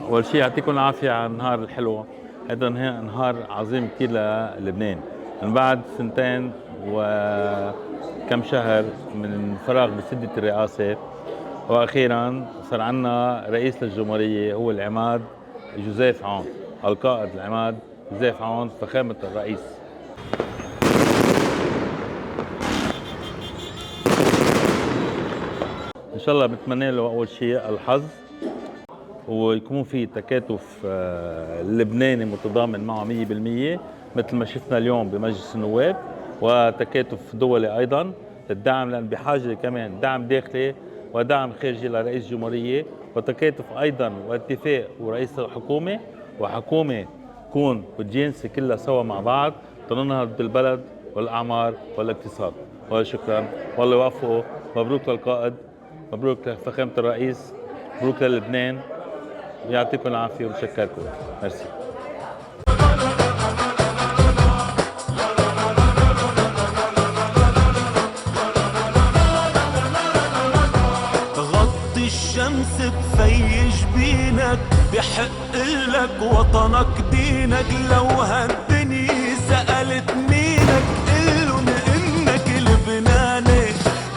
أول شيء يعطيكم العافية على النهار الحلو. هذا نهار عظيم كتير للبنان. من بعد سنتين وكم شهر من فراغ بسدة الرئاسة، وأخيرا صار عنا رئيس للجمهورية هو العماد جوزيف عون، القائد العماد جوزيف عون فخامة الرئيس. إن شاء الله بتمنى له أول شيء الحظ، ويكون في تكاتف لبناني متضامن معه 100%، مثل ما شفنا اليوم بمجلس النواب، وتكاتف دولي ايضا للدعم، لان بحاجه كمان دعم داخلي ودعم خارجي لرئيس الجمهوريه، وتكاتف ايضا واتفاق ورئيس الحكومه وحكومه تكون بتجانس كلها سوا مع بعض تننهض بالبلد والاعمار والاقتصاد. وشكرا، والله يوفقه. مبروك للقائد، مبروك لفخامه الرئيس، مبروك للبنان. يعطيكم العافية وبشكركم. ميرسي. غطي الشمس بفي جبينك، بحق لك وطنك دينك. لو هالدنيا سألت مينك قلن انك لبناني،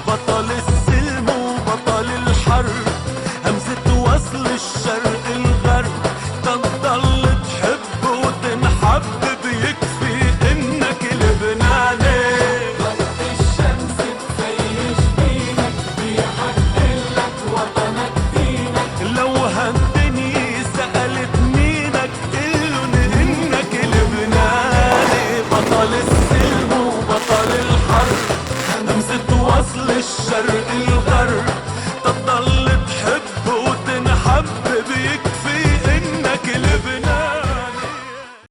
بطل السلم وبطل الحرب، همزة وصل الشرق الغرب. تضل تحب وتنحب بيكفي انك لبناني. غطي الشمس بفي جبينك، بحق لك وطنك دينك. لو هالدنيا سألت مينك قلن انك لبناني، بطل السلم وبطل الحرب، همزة وصل الشرق الغرب.